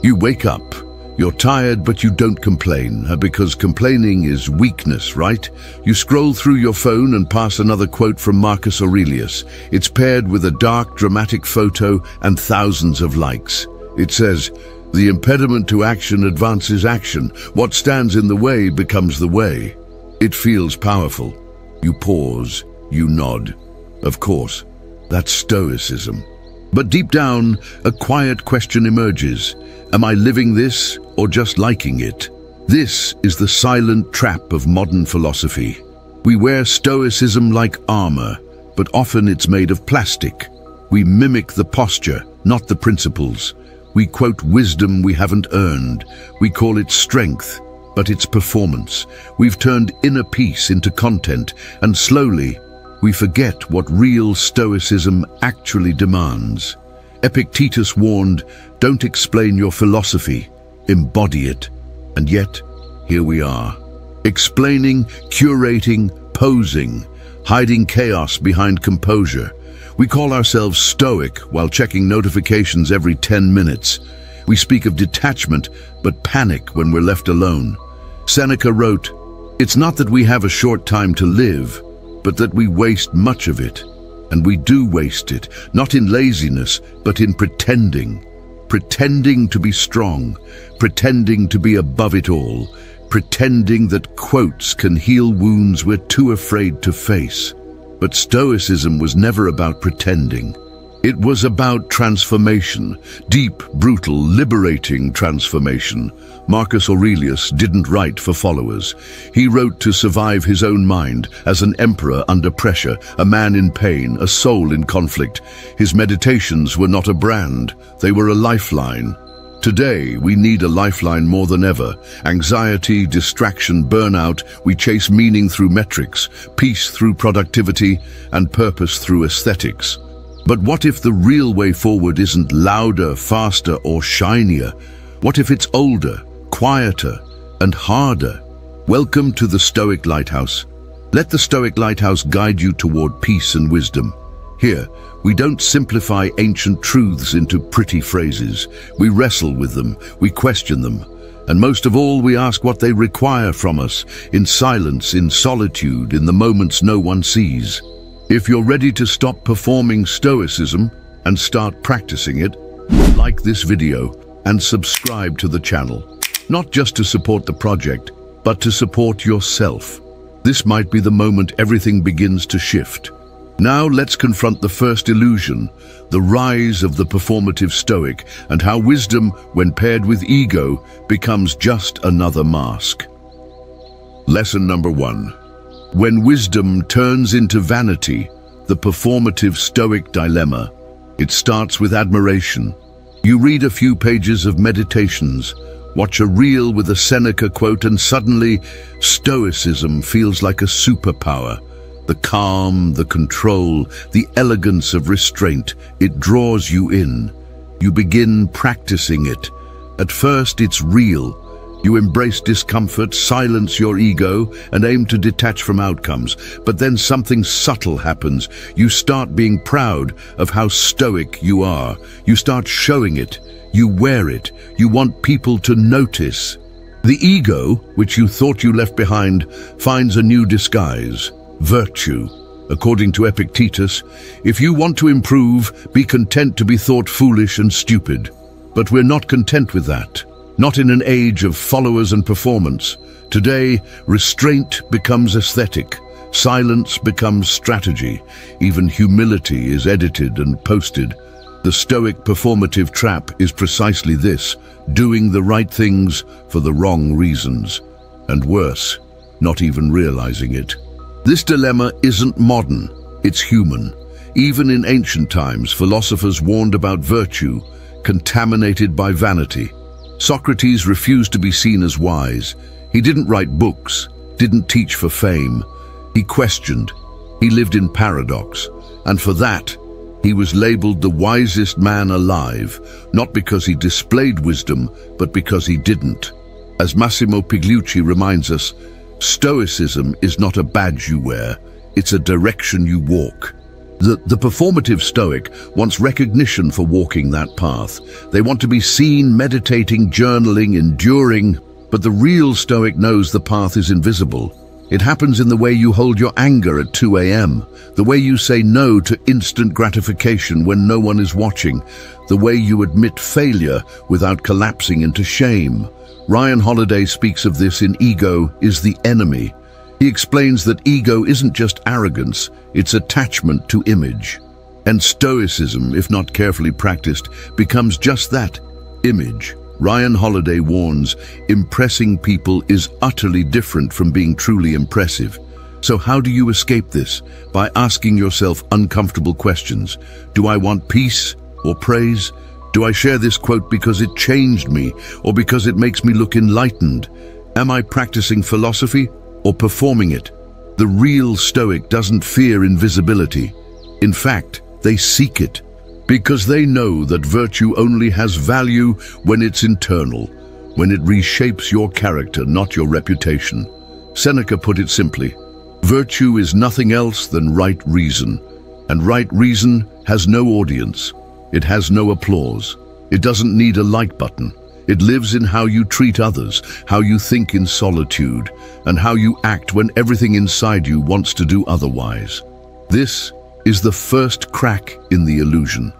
You wake up. You're tired, but you don't complain, because complaining is weakness, right? You scroll through your phone and pass another quote from Marcus Aurelius. It's paired with a dark, dramatic photo and thousands of likes. It says, "The impediment to action advances action. What stands in the way becomes the way." It feels powerful. You pause, you nod. Of course, that's Stoicism. But deep down, a quiet question emerges. Am I living this or just liking it? This is the silent trap of modern philosophy. We wear Stoicism like armor, but often it's made of plastic. We mimic the posture, not the principles. We quote wisdom we haven't earned. We call it strength, but it's performance. We've turned inner peace into content, and slowly, we forget what real Stoicism actually demands. Epictetus warned, "Don't explain your philosophy, embody it." And yet, here we are. Explaining, curating, posing, hiding chaos behind composure. We call ourselves Stoic while checking notifications every 10 minutes. We speak of detachment, but panic when we're left alone. Seneca wrote, "It's not that we have a short time to live, but that we waste much of it." And we do waste it, not in laziness, but in pretending. Pretending to be strong, pretending to be above it all, pretending that quotes can heal wounds we're too afraid to face. But Stoicism was never about pretending. It was about transformation, deep, brutal, liberating transformation. Marcus Aurelius didn't write for followers. He wrote to survive his own mind, as an emperor under pressure, a man in pain, a soul in conflict. His meditations were not a brand, they were a lifeline. Today, we need a lifeline more than ever. Anxiety, distraction, burnout, we chase meaning through metrics, peace through productivity, and purpose through aesthetics. But what if the real way forward isn't louder, faster, or shinier? What if it's older, quieter, and harder? Welcome to the Stoic Lighthouse. Let the Stoic Lighthouse guide you toward peace and wisdom. Here, we don't simplify ancient truths into pretty phrases. We wrestle with them, we question them, and most of all, we ask what they require from us, in silence, in solitude, in the moments no one sees. If you're ready to stop performing Stoicism and start practicing it, like this video and subscribe to the channel. Not just to support the project, but to support yourself. This might be the moment everything begins to shift. Now let's confront the first illusion, the rise of the performative Stoic, and how wisdom, when paired with ego, becomes just another mask. Lesson number 1. When wisdom turns into vanity, the performative Stoic dilemma. It starts with admiration. You read a few pages of meditations, watch a reel with a Seneca quote, and suddenly Stoicism feels like a superpower. The calm, the control, the elegance of restraint, it draws you in. You begin practicing it. At first, it's real. You embrace discomfort, silence your ego, and aim to detach from outcomes. But then something subtle happens. You start being proud of how stoic you are. You start showing it. You wear it. You want people to notice. The ego, which you thought you left behind, finds a new disguise: virtue. According to Epictetus, if you want to improve, be content to be thought foolish and stupid. But we're not content with that. Not in an age of followers and performance. Today, restraint becomes aesthetic, silence becomes strategy, even humility is edited and posted. The Stoic performative trap is precisely this: doing the right things for the wrong reasons. And worse, not even realizing it. This dilemma isn't modern, it's human. Even in ancient times, philosophers warned about virtue, contaminated by vanity. Socrates refused to be seen as wise. He didn't write books, didn't teach for fame. He questioned. He lived in paradox. And for that, he was labeled the wisest man alive, not because he displayed wisdom, but because he didn't. As Massimo Pigliucci reminds us, Stoicism is not a badge you wear, it's a direction you walk. The performative Stoic wants recognition for walking that path. They want to be seen meditating, journaling, enduring, but the real Stoic knows the path is invisible. It happens in the way you hold your anger at 2 a.m., the way you say no to instant gratification when no one is watching, the way you admit failure without collapsing into shame. Ryan Holiday speaks of this in Ego is the Enemy. He explains that ego isn't just arrogance, it's attachment to image. And Stoicism, if not carefully practiced, becomes just that, image. Ryan Holiday warns, impressing people is utterly different from being truly impressive. So how do you escape this? By asking yourself uncomfortable questions. Do I want peace or praise? Do I share this quote because it changed me or because it makes me look enlightened? Am I practicing philosophy or performing it? The real Stoic doesn't fear invisibility. In fact, they seek it, because they know that virtue only has value when it's internal, when it reshapes your character, not your reputation. Seneca put it simply, virtue is nothing else than right reason, and right reason has no audience. It has no applause. It doesn't need a like button. It lives in how you treat others, how you think in solitude, and how you act when everything inside you wants to do otherwise. This is the first crack in the illusion.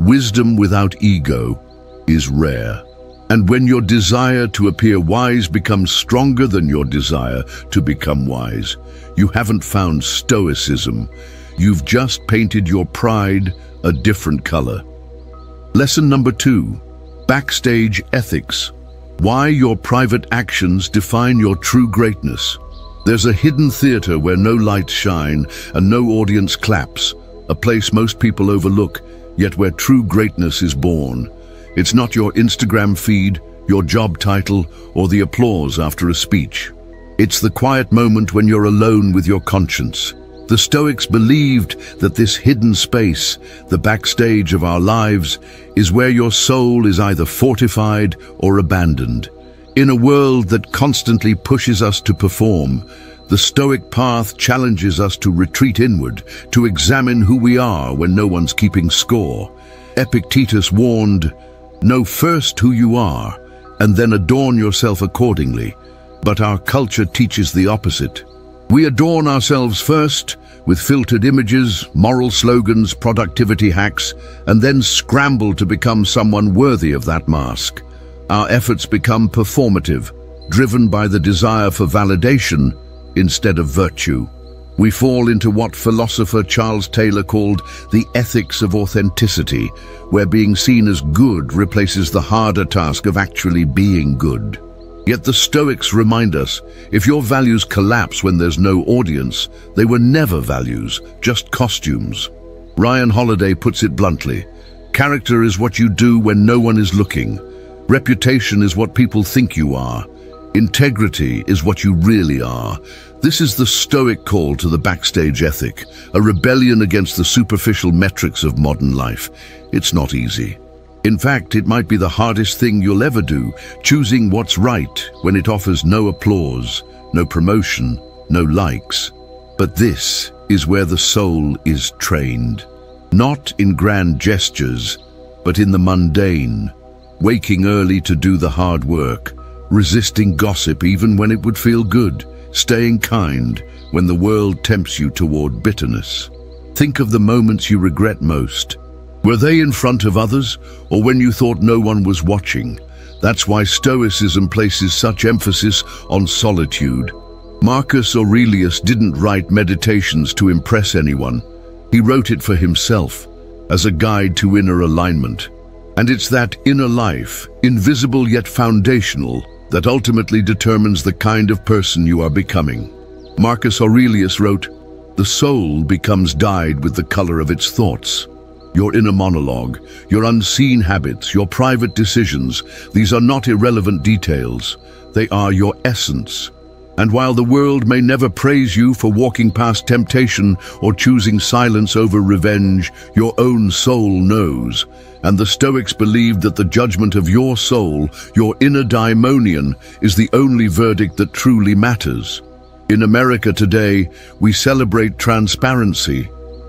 Wisdom without ego is rare. And when your desire to appear wise becomes stronger than your desire to become wise, you haven't found Stoicism. You've just painted your pride a different color. Lesson number 2. Backstage ethics. Why your private actions define your true greatness. There's a hidden theater where no lights shine and no audience claps, a place most people overlook, yet where true greatness is born. It's not your Instagram feed, your job title, or the applause after a speech. It's the quiet moment when you're alone with your conscience. The Stoics believed that this hidden space, the backstage of our lives, is where your soul is either fortified or abandoned. In a world that constantly pushes us to perform, the Stoic path challenges us to retreat inward, to examine who we are when no one's keeping score. Epictetus warned, "Know first who you are, and then adorn yourself accordingly." But our culture teaches the opposite. We adorn ourselves first with filtered images, moral slogans, productivity hacks, and then scramble to become someone worthy of that mask. Our efforts become performative, driven by the desire for validation instead of virtue. We fall into what philosopher Charles Taylor called the ethics of authenticity, where being seen as good replaces the harder task of actually being good. Yet the Stoics remind us, if your values collapse when there's no audience, they were never values, just costumes. Ryan Holiday puts it bluntly, character is what you do when no one is looking. Reputation is what people think you are. Integrity is what you really are. This is the Stoic call to the backstage ethic, a rebellion against the superficial metrics of modern life. It's not easy. In fact, it might be the hardest thing you'll ever do, choosing what's right when it offers no applause, no promotion, no likes. But this is where the soul is trained. Not in grand gestures, but in the mundane. Waking early to do the hard work, resisting gossip even when it would feel good, staying kind when the world tempts you toward bitterness. Think of the moments you regret most. Were they in front of others, or when you thought no one was watching? That's why Stoicism places such emphasis on solitude. Marcus Aurelius didn't write Meditations to impress anyone. He wrote it for himself, as a guide to inner alignment. And it's that inner life, invisible yet foundational, that ultimately determines the kind of person you are becoming. Marcus Aurelius wrote, "The soul becomes dyed with the color of its thoughts." Your inner monologue, your unseen habits, your private decisions, these are not irrelevant details. They are your essence. And while the world may never praise you for walking past temptation or choosing silence over revenge, your own soul knows. And the Stoics believed that the judgment of your soul, your inner daimonion, is the only verdict that truly matters. In America today, we celebrate transparency.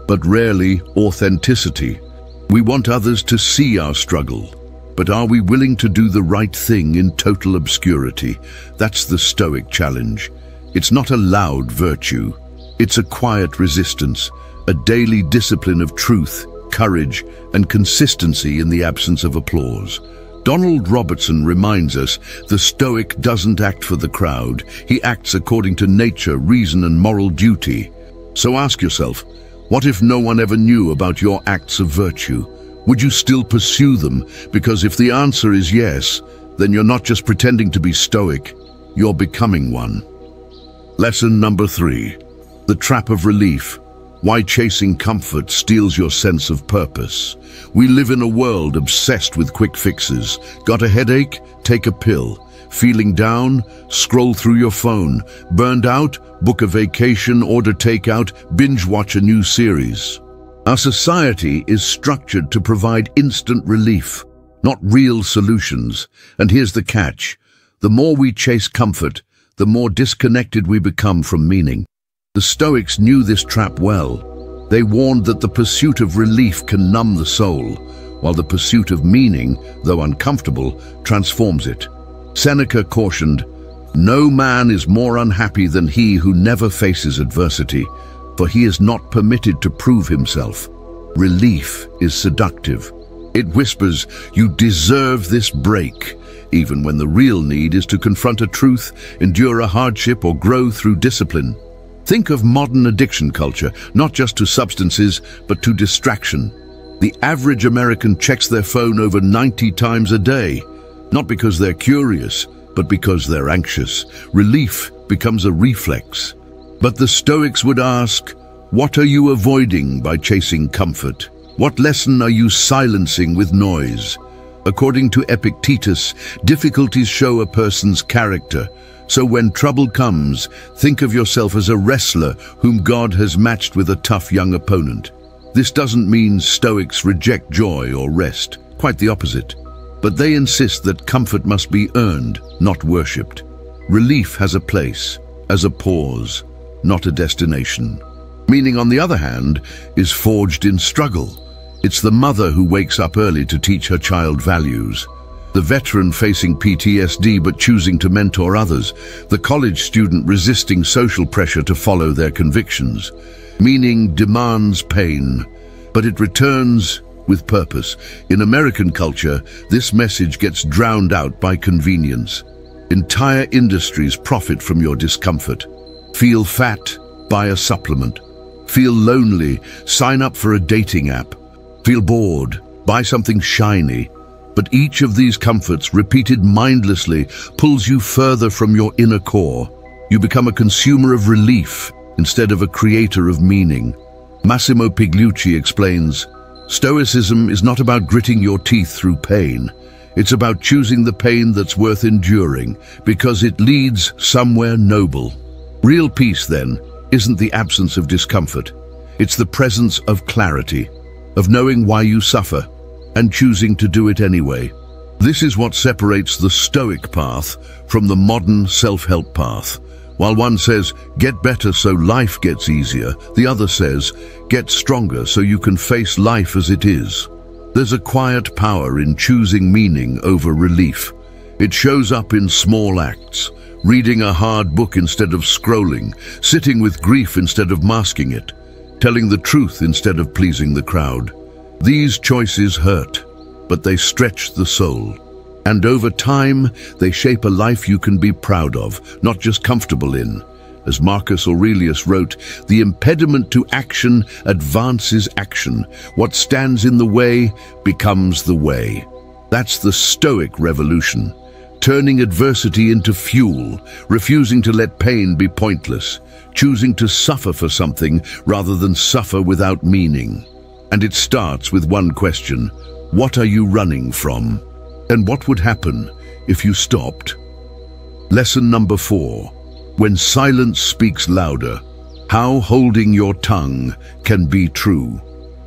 but rarely authenticity. We want others to see our struggle, but are we willing to do the right thing in total obscurity? That's the Stoic challenge. It's not a loud virtue. It's a quiet resistance, a daily discipline of truth, courage, and consistency in the absence of applause. Donald Robertson reminds us the Stoic doesn't act for the crowd. He acts according to nature, reason, and moral duty. So ask yourself, what if no one ever knew about your acts of virtue? Would you still pursue them? Because if the answer is yes, then you're not just pretending to be Stoic, you're becoming one. Lesson number 3. The trap of relief. Why chasing comfort steals your sense of purpose. We live in a world obsessed with quick fixes. Got a headache? Take a pill. Feeling down? Scroll through your phone. Burned out? Book a vacation, order takeout, binge watch a new series. Our society is structured to provide instant relief, not real solutions. And here's the catch. The more we chase comfort, the more disconnected we become from meaning. The Stoics knew this trap well. They warned that the pursuit of relief can numb the soul, while the pursuit of meaning, though uncomfortable, transforms it. Seneca cautioned, "No man is more unhappy than he who never faces adversity, for he is not permitted to prove himself." Relief is seductive. It whispers, "You deserve this break," even when the real need is to confront a truth, endure a hardship, or grow through discipline. Think of modern addiction culture, not just to substances, but to distraction. The average American checks their phone over 90 times a day, not because they're curious, but because they're anxious. Relief becomes a reflex. But the Stoics would ask, what are you avoiding by chasing comfort? What lesson are you silencing with noise? According to Epictetus, difficulties show a person's character. So when trouble comes, think of yourself as a wrestler whom God has matched with a tough young opponent. This doesn't mean Stoics reject joy or rest, quite the opposite. But they insist that comfort must be earned, not worshipped. Relief has a place, as a pause, not a destination. Meaning, on the other hand, is forged in struggle. It's the mother who wakes up early to teach her child values. The veteran facing PTSD but choosing to mentor others. The college student resisting social pressure to follow their convictions. Meaning demands pain, but it returns with purpose. In American culture, this message gets drowned out by convenience. Entire industries profit from your discomfort. Feel fat? Buy a supplement. Feel lonely? Sign up for a dating app. Feel bored? Buy something shiny. But each of these comforts, repeated mindlessly, pulls you further from your inner core. You become a consumer of relief instead of a creator of meaning. Massimo Pigliucci explains, Stoicism is not about gritting your teeth through pain. It's about choosing the pain that's worth enduring, because it leads somewhere noble. Real peace, then, isn't the absence of discomfort. It's the presence of clarity, of knowing why you suffer, and choosing to do it anyway. This is what separates the Stoic path from the modern self-help path. While one says, get better so life gets easier, the other says, get stronger so you can face life as it is. There's a quiet power in choosing meaning over relief. It shows up in small acts, reading a hard book instead of scrolling, sitting with grief instead of masking it, telling the truth instead of pleasing the crowd. These choices hurt, but they stretch the soul. And over time, they shape a life you can be proud of, not just comfortable in. As Marcus Aurelius wrote, the impediment to action advances action. What stands in the way becomes the way. That's the Stoic revolution. Turning adversity into fuel, refusing to let pain be pointless, choosing to suffer for something rather than suffer without meaning. And it starts with one question: what are you running from? And what would happen if you stopped? Lesson number 4. When silence speaks louder, how holding your tongue can be true.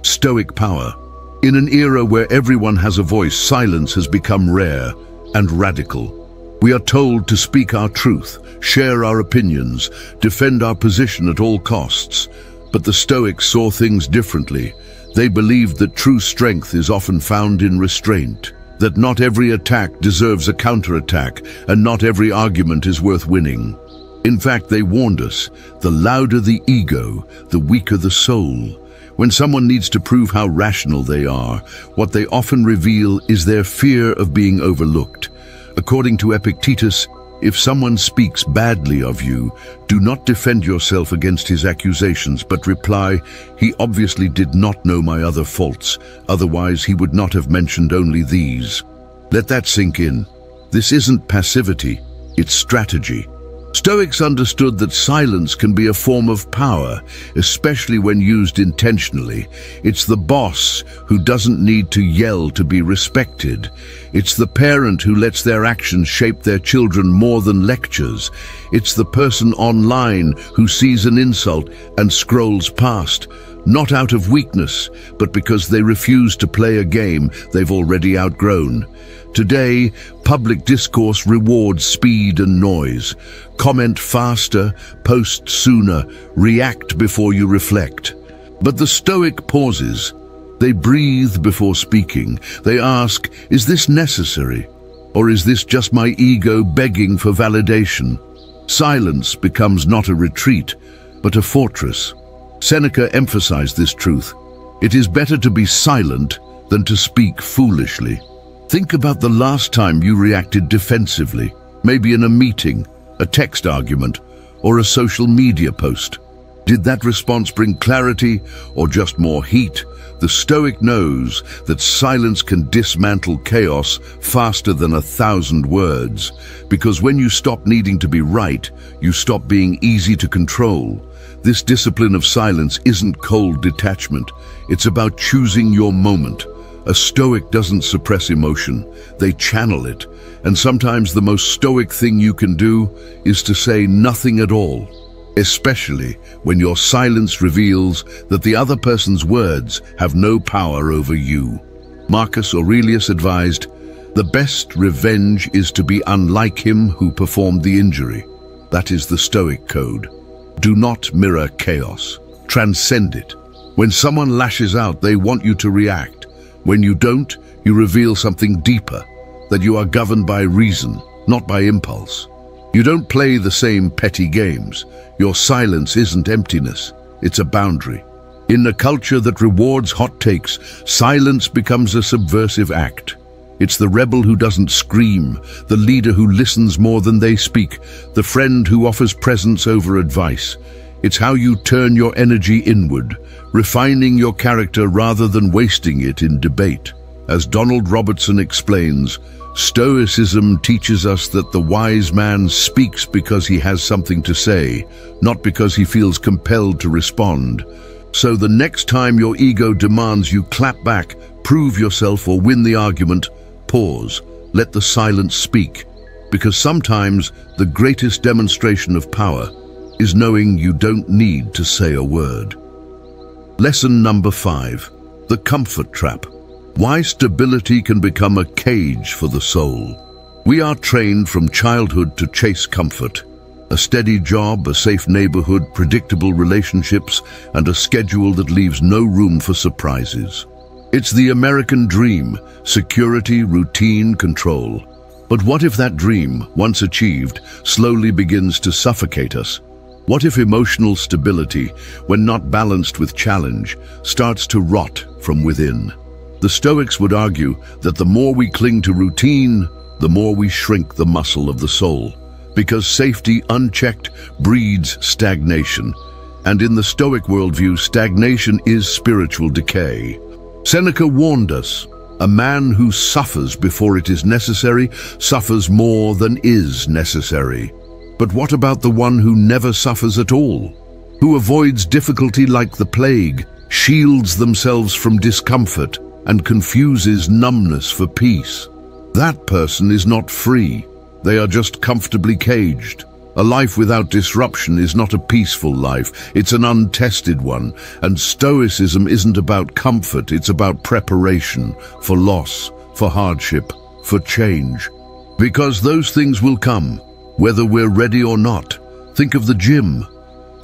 Stoic power. In an era where everyone has a voice, silence has become rare and radical. We are told to speak our truth, share our opinions, defend our position at all costs. But the Stoics saw things differently. They believed that true strength is often found in restraint, that not every attack deserves a counterattack, and not every argument is worth winning. In fact, they warned us, the louder the ego, the weaker the soul. When someone needs to prove how rational they are, what they often reveal is their fear of being overlooked. According to Epictetus, if someone speaks badly of you, do not defend yourself against his accusations, but reply, "He obviously did not know my other faults, otherwise he would not have mentioned only these." Let that sink in. This isn't passivity, it's strategy. Stoics understood that silence can be a form of power, especially when used intentionally. It's the boss who doesn't need to yell to be respected. It's the parent who lets their actions shape their children more than lectures. It's the person online who sees an insult and scrolls past, not out of weakness, but because they refuse to play a game they've already outgrown. Today, public discourse rewards speed and noise. Comment faster, post sooner, react before you reflect. But the Stoic pauses. They breathe before speaking. They ask, is this necessary? Or is this just my ego begging for validation? Silence becomes not a retreat, but a fortress. Seneca emphasized this truth. It is better to be silent than to speak foolishly. Think about the last time you reacted defensively, maybe in a meeting, a text argument, or a social media post. Did that response bring clarity or just more heat? The Stoic knows that silence can dismantle chaos faster than 1,000 words, because when you stop needing to be right, you stop being easy to control. This discipline of silence isn't cold detachment. It's about choosing your moment. A Stoic doesn't suppress emotion, they channel it. And sometimes the most Stoic thing you can do is to say nothing at all, especially when your silence reveals that the other person's words have no power over you. Marcus Aurelius advised, "The best revenge is to be unlike him who performed the injury." That is the Stoic code. Do not mirror chaos. Transcend it. When someone lashes out, they want you to react. When you don't, you reveal something deeper, that you are governed by reason, not by impulse. You don't play the same petty games. Your silence isn't emptiness, it's a boundary. In a culture that rewards hot takes, silence becomes a subversive act. It's the rebel who doesn't scream, the leader who listens more than they speak, the friend who offers presence over advice. It's how you turn your energy inward, refining your character rather than wasting it in debate. As Donald Robertson explains, Stoicism teaches us that the wise man speaks because he has something to say, not because he feels compelled to respond. So the next time your ego demands you clap back, prove yourself or win the argument, pause, let the silence speak. Because sometimes the greatest demonstration of power is knowing you don't need to say a word. Lesson number 5, the comfort trap. Why stability can become a cage for the soul. We are trained from childhood to chase comfort. A steady job, a safe neighborhood, predictable relationships, and a schedule that leaves no room for surprises. It's the American dream, security, routine, control. But what if that dream, once achieved, slowly begins to suffocate us? What if emotional stability, when not balanced with challenge, starts to rot from within? The Stoics would argue that the more we cling to routine, the more we shrink the muscle of the soul, because safety unchecked breeds stagnation. And in the Stoic worldview, stagnation is spiritual decay. Seneca warned us, a man who suffers before it is necessary suffers more than is necessary. But what about the one who never suffers at all? Who avoids difficulty like the plague, shields themselves from discomfort, and confuses numbness for peace? That person is not free. They are just comfortably caged. A life without disruption is not a peaceful life, it's an untested one. And Stoicism isn't about comfort, it's about preparation for loss, for hardship, for change. Because those things will come, whether we're ready or not. Think of the gym.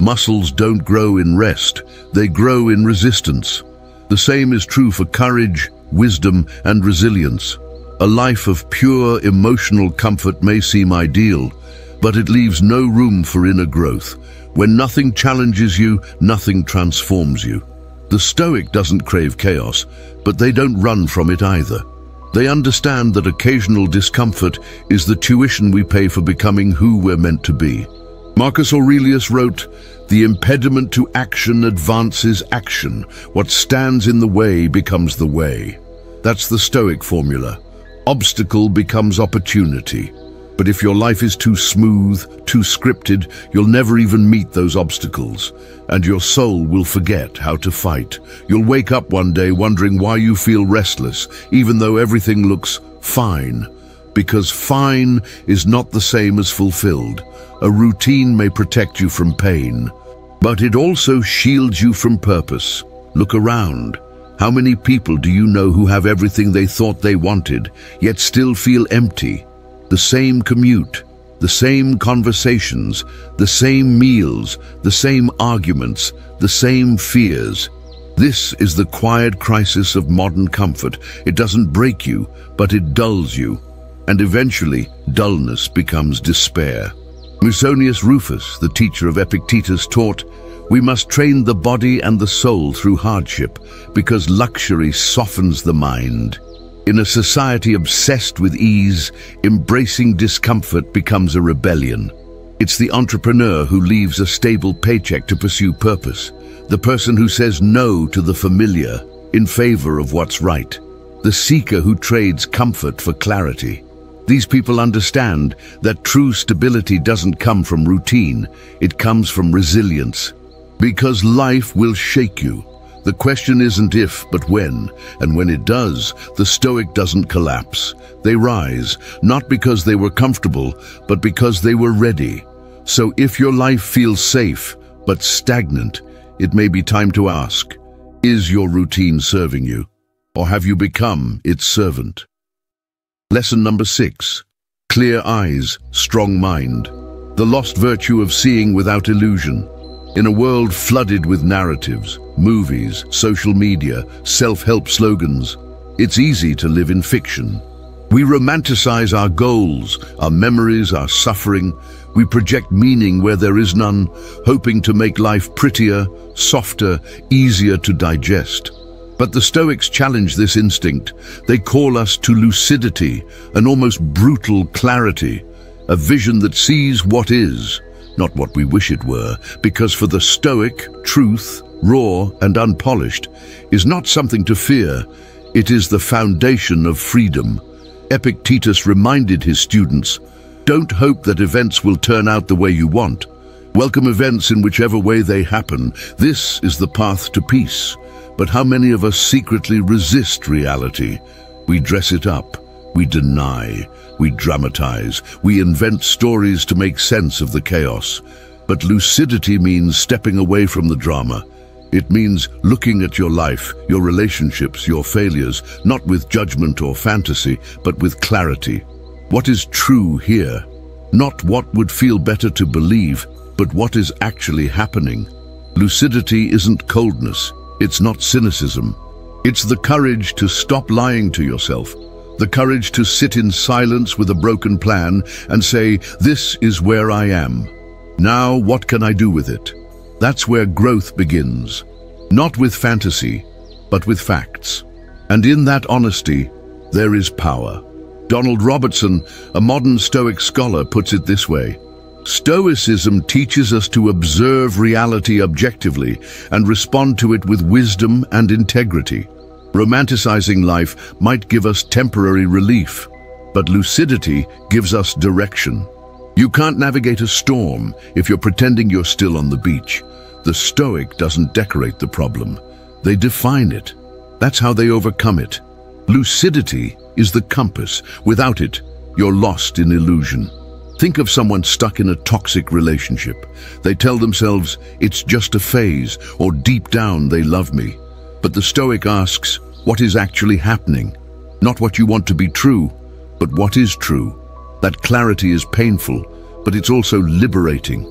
Muscles don't grow in rest, they grow in resistance. The same is true for courage, wisdom, and resilience. A life of pure emotional comfort may seem ideal, but it leaves no room for inner growth. When nothing challenges you, nothing transforms you. The Stoic doesn't crave chaos, but they don't run from it either. They understand that occasional discomfort is the tuition we pay for becoming who we're meant to be. Marcus Aurelius wrote, "The impediment to action advances action. What stands in the way becomes the way." That's the Stoic formula. Obstacle becomes opportunity. But if your life is too smooth, too scripted, you'll never even meet those obstacles, and your soul will forget how to fight. You'll wake up one day wondering why you feel restless, even though everything looks fine. Because fine is not the same as fulfilled. A routine may protect you from pain, but it also shields you from purpose. Look around. How many people do you know who have everything they thought they wanted, yet still feel empty? The same commute, the same conversations, the same meals, the same arguments, the same fears. This is the quiet crisis of modern comfort. It doesn't break you, but it dulls you. And eventually, dullness becomes despair. Musonius Rufus, the teacher of Epictetus, taught, "We must train the body and the soul through hardship, because luxury softens the mind." In a society obsessed with ease, embracing discomfort becomes a rebellion. It's the entrepreneur who leaves a stable paycheck to pursue purpose, the person who says no to the familiar in favor of what's right, the seeker who trades comfort for clarity. These people understand that true stability doesn't come from routine, it comes from resilience. Because life will shake you. The question isn't if, but when. And when it does, the Stoic doesn't collapse. They rise, not because they were comfortable, but because they were ready. So if your life feels safe, but stagnant, it may be time to ask, is your routine serving you? Or have you become its servant? Lesson number 6. Clear eyes, strong mind. The lost virtue of seeing without illusion. In a world flooded with narratives, movies, social media, self-help slogans, it's easy to live in fiction. We romanticize our goals, our memories, our suffering. We project meaning where there is none, hoping to make life prettier, softer, easier to digest. But the Stoics challenge this instinct. They call us to lucidity, an almost brutal clarity, a vision that sees what is, not what we wish it were, because for the Stoic, truth, raw and unpolished, is not something to fear. It is the foundation of freedom. Epictetus reminded his students, don't hope that events will turn out the way you want. Welcome events in whichever way they happen. This is the path to peace. But how many of us secretly resist reality? We dress it up, we deny, we dramatize, we invent stories to make sense of the chaos. But lucidity means stepping away from the drama. It means looking at your life, your relationships, your failures, not with judgment or fantasy, but with clarity. What is true here? Not what would feel better to believe, but what is actually happening. Lucidity isn't coldness. It's not cynicism. It's the courage to stop lying to yourself, the courage to sit in silence with a broken plan and say, this is where I am. Now, what can I do with it? That's where growth begins. Not with fantasy, but with facts. And in that honesty, there is power. Donald Robertson, a modern Stoic scholar, puts it this way. Stoicism teaches us to observe reality objectively and respond to it with wisdom and integrity. Romanticizing life might give us temporary relief, but lucidity gives us direction. You can't navigate a storm if you're pretending you're still on the beach. The Stoic doesn't decorate the problem. They define it. That's how they overcome it. Lucidity is the compass. Without it, you're lost in illusion. Think of someone stuck in a toxic relationship. They tell themselves, it's just a phase, or deep down they love me. But the Stoic asks, what is actually happening? Not what you want to be true, but what is true. That clarity is painful, but it's also liberating.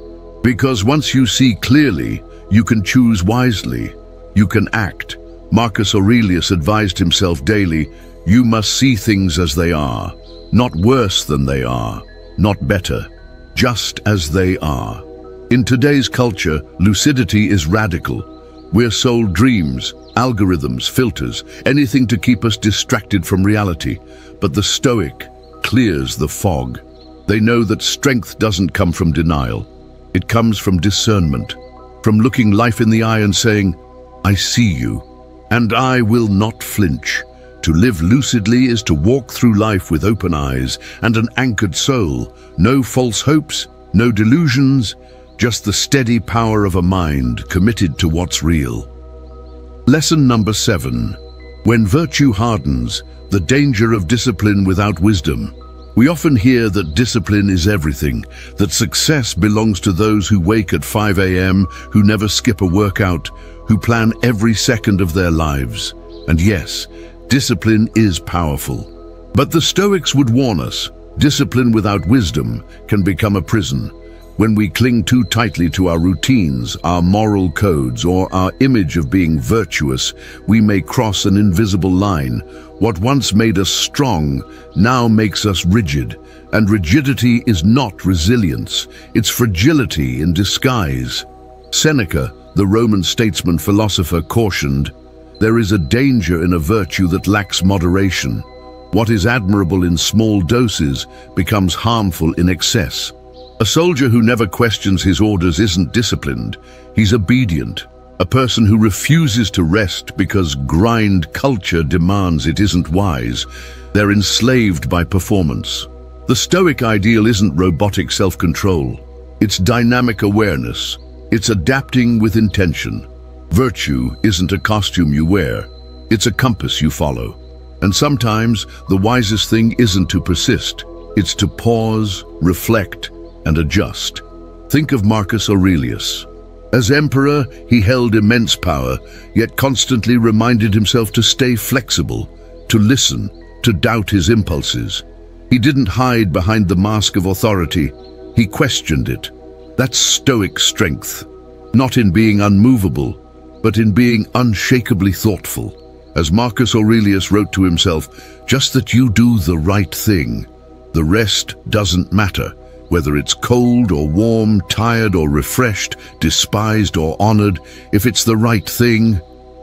Because once you see clearly, you can choose wisely. You can act. Marcus Aurelius advised himself daily, you must see things as they are, not worse than they are, not better, just as they are. In today's culture, lucidity is radical. We're sold dreams, algorithms, filters, anything to keep us distracted from reality. But the Stoic clears the fog. They know that strength doesn't come from denial. It comes from discernment, from looking life in the eye and saying, I see you, and I will not flinch. To live lucidly is to walk through life with open eyes and an anchored soul. No false hopes, no delusions, just the steady power of a mind committed to what's real. Lesson number 7. When virtue hardens, the danger of discipline without wisdom. We often hear that discipline is everything, that success belongs to those who wake at 5 a.m., who never skip a workout, who plan every second of their lives. And yes, discipline is powerful. But the Stoics would warn us, discipline without wisdom can become a prison. When we cling too tightly to our routines, our moral codes, or our image of being virtuous, we may cross an invisible line. What once made us strong now makes us rigid, and rigidity is not resilience, it's fragility in disguise. Seneca, the Roman statesman philosopher, cautioned, there is a danger in a virtue that lacks moderation. What is admirable in small doses becomes harmful in excess. A soldier who never questions his orders isn't disciplined, he's obedient. A person who refuses to rest because grind culture demands it isn't wise. They're enslaved by performance. The Stoic ideal isn't robotic self-control. It's dynamic awareness. It's adapting with intention. Virtue isn't a costume you wear. It's a compass you follow. And sometimes the wisest thing isn't to persist. It's to pause, reflect, and adjust. Think of Marcus Aurelius. As emperor, he held immense power, yet constantly reminded himself to stay flexible, to listen, to doubt his impulses. He didn't hide behind the mask of authority. He questioned it. That's Stoic strength, not in being unmovable, but in being unshakably thoughtful. As Marcus Aurelius wrote to himself, just that you do the right thing. The rest doesn't matter. Whether it's cold or warm, tired or refreshed, despised or honored, if it's the right thing,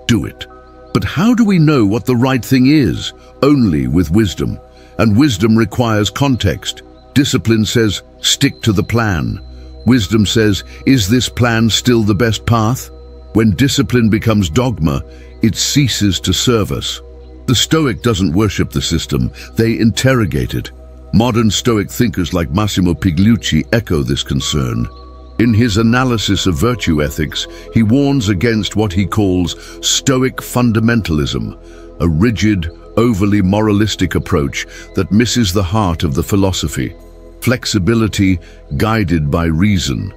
do it. But how do we know what the right thing is? Only with wisdom. And wisdom requires context. Discipline says, stick to the plan. Wisdom says, is this plan still the best path? When discipline becomes dogma, it ceases to serve us. The Stoic doesn't worship the system, they interrogate it. Modern Stoic thinkers like Massimo Pigliucci echo this concern. In his analysis of virtue ethics, he warns against what he calls Stoic fundamentalism, a rigid, overly moralistic approach that misses the heart of the philosophy. Flexibility guided by reason.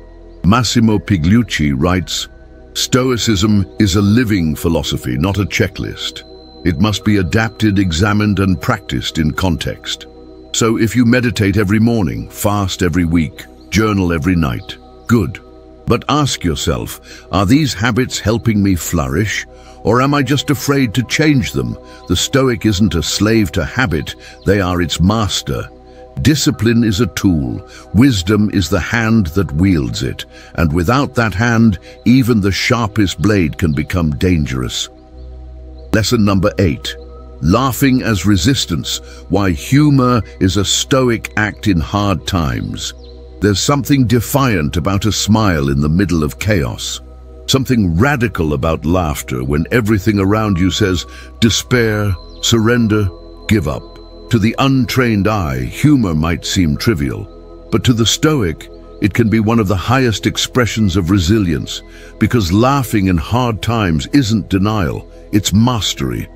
Massimo Pigliucci writes, Stoicism is a living philosophy, not a checklist. It must be adapted, examined, and practiced in context. So if you meditate every morning, fast every week, journal every night, good. But ask yourself, are these habits helping me flourish? Or am I just afraid to change them? The Stoic isn't a slave to habit, they are its master. Discipline is a tool, wisdom is the hand that wields it, and without that hand, even the sharpest blade can become dangerous. Lesson number 8. Laughing as resistance, why humor is a Stoic act in hard times. There's something defiant about a smile in the middle of chaos. Something radical about laughter when everything around you says, despair, surrender, give up. To the untrained eye, humor might seem trivial, but to the Stoic, it can be one of the highest expressions of resilience, because laughing in hard times isn't denial, it's mastery.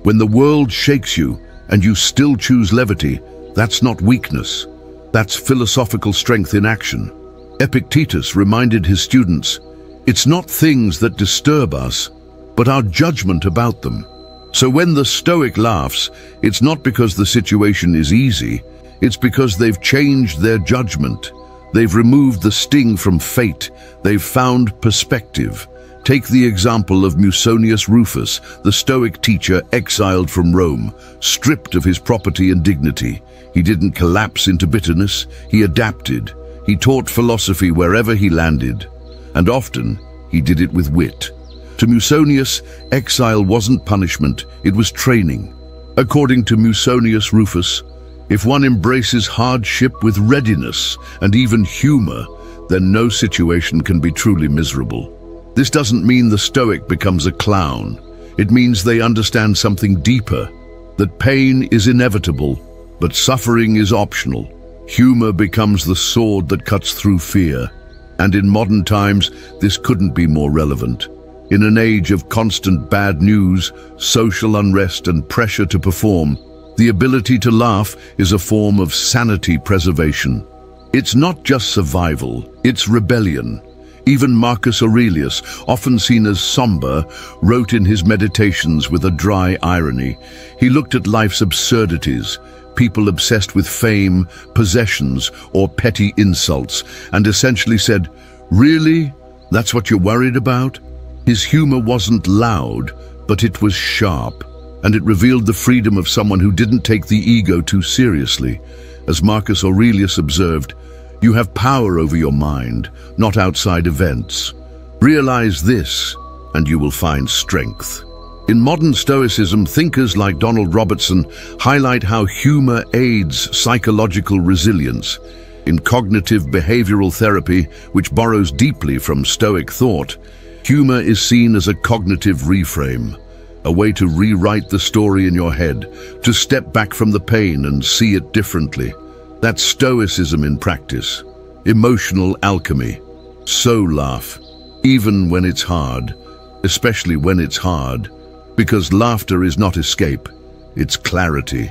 When the world shakes you and you still choose levity, that's not weakness. That's philosophical strength in action. Epictetus reminded his students, it's not things that disturb us, but our judgment about them. So when the Stoic laughs, it's not because the situation is easy, it's because they've changed their judgment. They've removed the sting from fate. They've found perspective. Take the example of Musonius Rufus, the Stoic teacher exiled from Rome, stripped of his property and dignity. He didn't collapse into bitterness. He adapted. He taught philosophy wherever he landed. And often, he did it with wit. To Musonius, exile wasn't punishment, it was training. According to Musonius Rufus, if one embraces hardship with readiness and even humor, then no situation can be truly miserable. This doesn't mean the Stoic becomes a clown. It means they understand something deeper, that pain is inevitable, but suffering is optional. Humor becomes the sword that cuts through fear. And in modern times, this couldn't be more relevant. In an age of constant bad news, social unrest, and pressure to perform, the ability to laugh is a form of sanity preservation. It's not just survival, it's rebellion. Even Marcus Aurelius, often seen as somber, wrote in his Meditations with a dry irony. He looked at life's absurdities, people obsessed with fame, possessions, or petty insults, and essentially said, "Really? That's what you're worried about?" His humor wasn't loud, but it was sharp, and it revealed the freedom of someone who didn't take the ego too seriously. As Marcus Aurelius observed, "You have power over your mind, not outside events. Realize this, and you will find strength." In modern Stoicism, thinkers like Donald Robertson highlight how humor aids psychological resilience. In cognitive behavioral therapy, which borrows deeply from Stoic thought, humor is seen as a cognitive reframe, a way to rewrite the story in your head, to step back from the pain and see it differently. That's Stoicism in practice. Emotional alchemy. So laugh, even when it's hard, especially when it's hard, because laughter is not escape, it's clarity.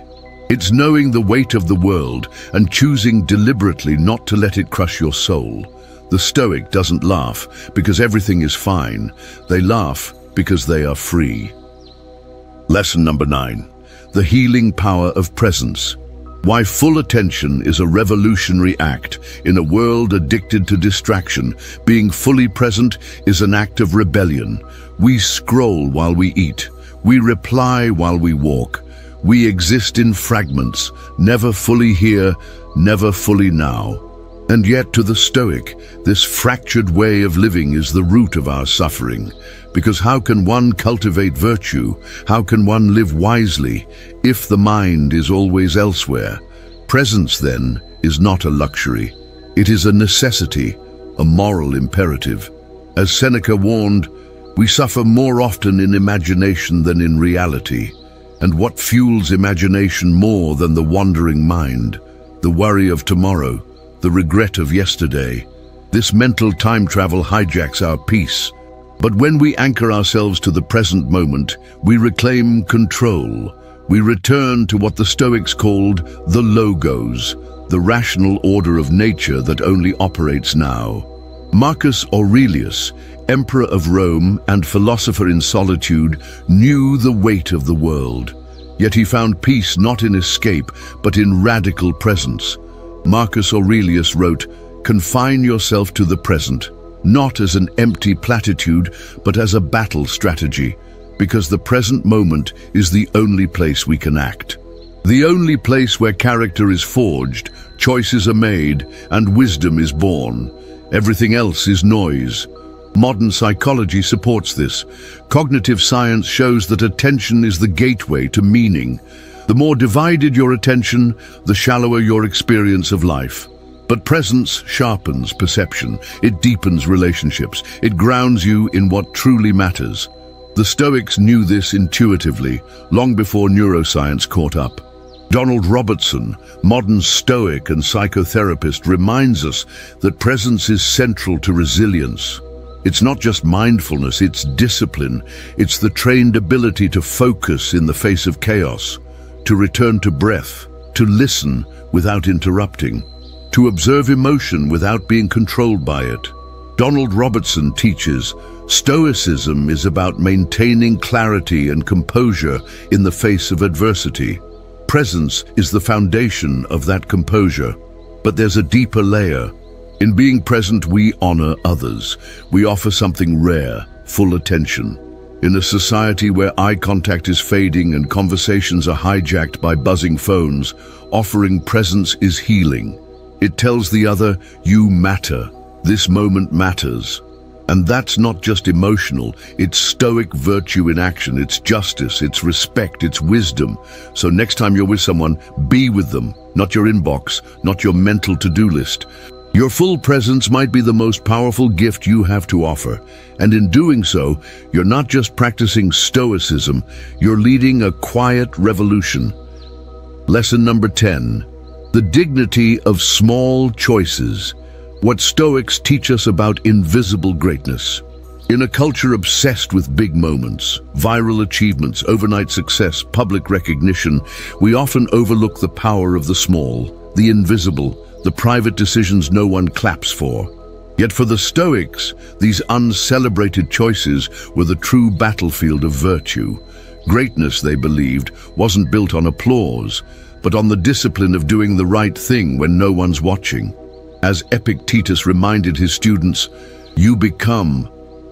It's knowing the weight of the world and choosing deliberately not to let it crush your soul. The Stoic doesn't laugh because everything is fine. They laugh because they are free. Lesson number 9. The healing power of presence. Why full attention is a revolutionary act. In a world addicted to distraction, being fully present is an act of rebellion. We scroll while we eat. We reply while we walk. We exist in fragments, never fully here, never fully now. And yet to the Stoic, this fractured way of living is the root of our suffering. Because how can one cultivate virtue? How can one live wisely if the mind is always elsewhere? Presence, then, is not a luxury. It is a necessity, a moral imperative. As Seneca warned, we suffer more often in imagination than in reality. And what fuels imagination more than the wandering mind, the worry of tomorrow, the regret of yesterday? This mental time travel hijacks our peace. But when we anchor ourselves to the present moment, we reclaim control. We return to what the Stoics called the logos, the rational order of nature that only operates now. Marcus Aurelius, emperor of Rome and philosopher in solitude, knew the weight of the world. Yet he found peace not in escape, but in radical presence. Marcus Aurelius wrote, "Confine yourself to the present, not as an empty platitude, but as a battle strategy, because the present moment is the only place we can act. The only place where character is forged, choices are made, and wisdom is born. Everything else is noise." Modern psychology supports this. Cognitive science shows that attention is the gateway to meaning. The more divided your attention, the shallower your experience of life. But presence sharpens perception, it deepens relationships, it grounds you in what truly matters. The Stoics knew this intuitively, long before neuroscience caught up. Donald Robertson, modern Stoic and psychotherapist, reminds us that presence is central to resilience. It's not just mindfulness, it's discipline. It's the trained ability to focus in the face of chaos, to return to breath, to listen without interrupting, to observe emotion without being controlled by it. Donald Robertson teaches, Stoicism is about maintaining clarity and composure in the face of adversity. Presence is the foundation of that composure. But there's a deeper layer. In being present, we honor others. We offer something rare, full attention. In a society where eye contact is fading and conversations are hijacked by buzzing phones, offering presence is healing. It tells the other, you matter. This moment matters. And that's not just emotional, it's Stoic virtue in action, it's justice, it's respect, it's wisdom. So next time you're with someone, be with them, not your inbox, not your mental to-do list. Your full presence might be the most powerful gift you have to offer. And in doing so, you're not just practicing Stoicism, you're leading a quiet revolution. Lesson number 10. The dignity of small choices. What Stoics teach us about invisible greatness. In a culture obsessed with big moments, viral achievements, overnight success, public recognition, we often overlook the power of the small, the invisible, the private decisions no one claps for. Yet for the Stoics, these uncelebrated choices were the true battlefield of virtue. Greatness, they believed, wasn't built on applause, but on the discipline of doing the right thing when no one's watching. As Epictetus reminded his students, you become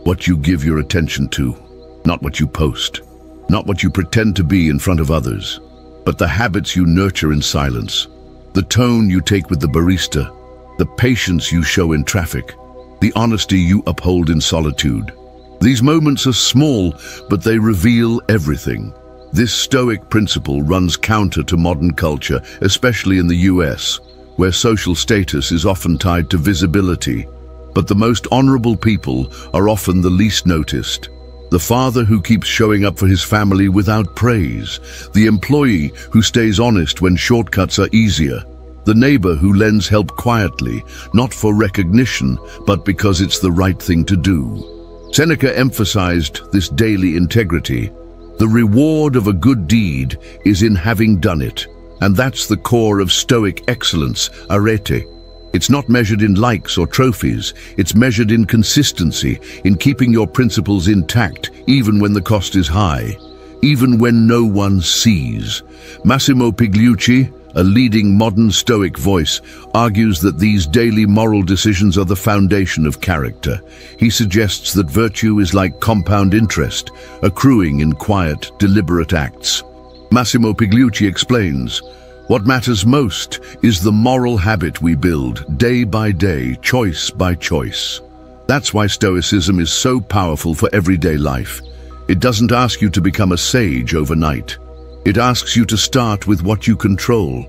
what you give your attention to, not what you post, not what you pretend to be in front of others, but the habits you nurture in silence, the tone you take with the barista, the patience you show in traffic, the honesty you uphold in solitude. These moments are small, but they reveal everything. This Stoic principle runs counter to modern culture, especially in the US, where social status is often tied to visibility. But the most honorable people are often the least noticed. The father who keeps showing up for his family without praise, the employee who stays honest when shortcuts are easier, the neighbor who lends help quietly, not for recognition, but because it's the right thing to do. Seneca emphasized this daily integrity. The reward of a good deed is in having done it. And that's the core of Stoic excellence, arete. It's not measured in likes or trophies. It's measured in consistency, in keeping your principles intact, even when the cost is high, even when no one sees. Massimo Pigliucci, a leading modern Stoic voice, argues that these daily moral decisions are the foundation of character. He suggests that virtue is like compound interest, accruing in quiet, deliberate acts. Massimo Pigliucci explains, what matters most is the moral habit we build, day by day, choice by choice. That's why Stoicism is so powerful for everyday life. It doesn't ask you to become a sage overnight. It asks you to start with what you control,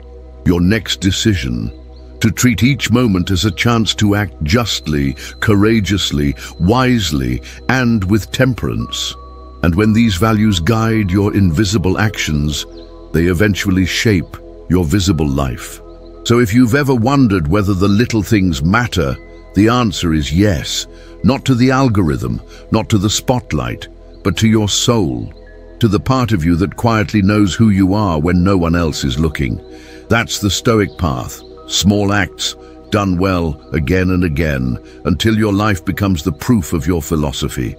your next decision, to treat each moment as a chance to act justly, courageously, wisely, and with temperance. And when these values guide your invisible actions, they eventually shape your visible life. So if you've ever wondered whether the little things matter, the answer is yes. Not to the algorithm, not to the spotlight, but to your soul, to the part of you that quietly knows who you are when no one else is looking. That's the Stoic path. Small acts, done well again and again, until your life becomes the proof of your philosophy.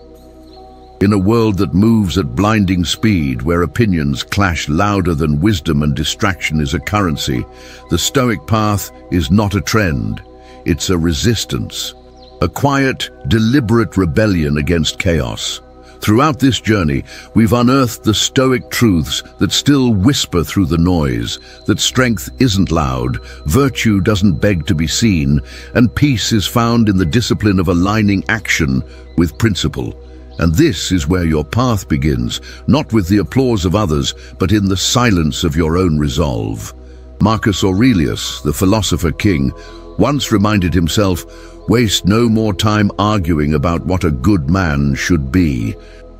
In a world that moves at blinding speed, where opinions clash louder than wisdom and distraction is a currency, the Stoic path is not a trend, it's a resistance. A quiet, deliberate rebellion against chaos. Throughout this journey, we've unearthed the Stoic truths that still whisper through the noise, that strength isn't loud, virtue doesn't beg to be seen, and peace is found in the discipline of aligning action with principle. And this is where your path begins, not with the applause of others, but in the silence of your own resolve. Marcus Aurelius, the philosopher king, once reminded himself, waste no more time arguing about what a good man should be.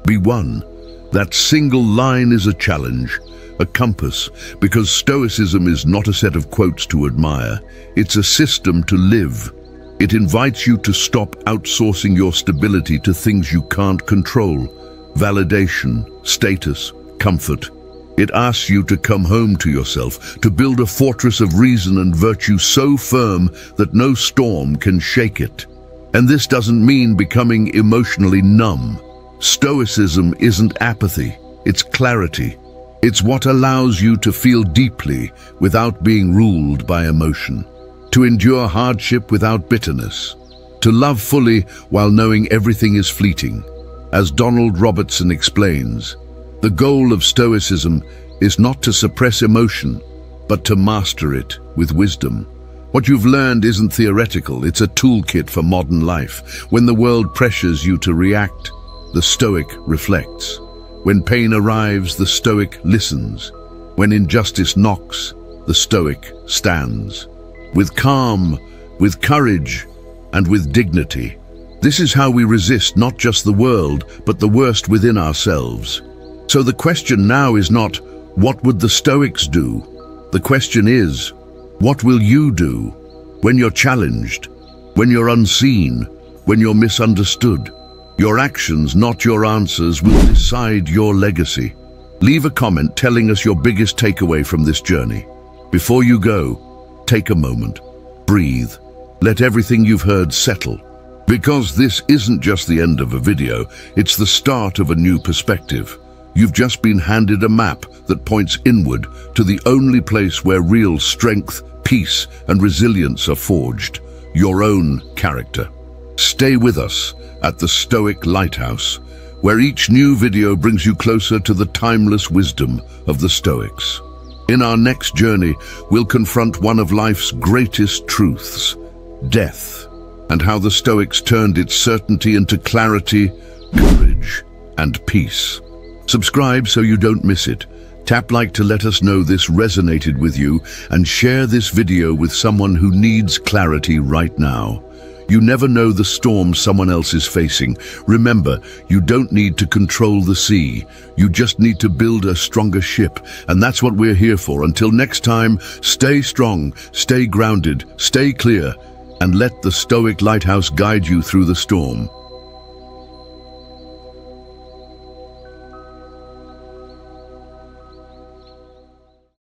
Be one. That single line is a challenge, a compass, because Stoicism is not a set of quotes to admire. It's a system to live. It invites you to stop outsourcing your stability to things you can't control. Validation, status, comfort. It asks you to come home to yourself, to build a fortress of reason and virtue so firm that no storm can shake it. And this doesn't mean becoming emotionally numb. Stoicism isn't apathy, it's clarity. It's what allows you to feel deeply without being ruled by emotion. to endure hardship without bitterness, to love fully while knowing everything is fleeting. As Donald Robertson explains, the goal of Stoicism is not to suppress emotion, but to master it with wisdom. What you've learned isn't theoretical, it's a toolkit for modern life. When the world pressures you to react, the Stoic reflects. When pain arrives, the Stoic listens. When injustice knocks, the Stoic stands. With calm, with courage, and with dignity. This is how we resist not just the world, but the worst within ourselves. So the question now is not, what would the Stoics do? The question is, what will you do when you're challenged, when you're unseen, when you're misunderstood? Your actions, not your answers, will decide your legacy. Leave a comment telling us your biggest takeaway from this journey. Before you go, take a moment, breathe, let everything you've heard settle. Because this isn't just the end of a video, it's the start of a new perspective. You've just been handed a map that points inward to the only place where real strength, peace, and resilience are forged, your own character. Stay with us at the Stoic Lighthouse, where each new video brings you closer to the timeless wisdom of the Stoics. In our next journey, we'll confront one of life's greatest truths, death, and how the Stoics turned its certainty into clarity, courage, and peace. Subscribe so you don't miss it. Tap like to let us know this resonated with you, and share this video with someone who needs clarity right now. You never know the storm someone else is facing. Remember, you don't need to control the sea. You just need to build a stronger ship, and that's what we're here for. Until next time, stay strong, stay grounded, stay clear, and let the Stoic Lighthouse guide you through the storm.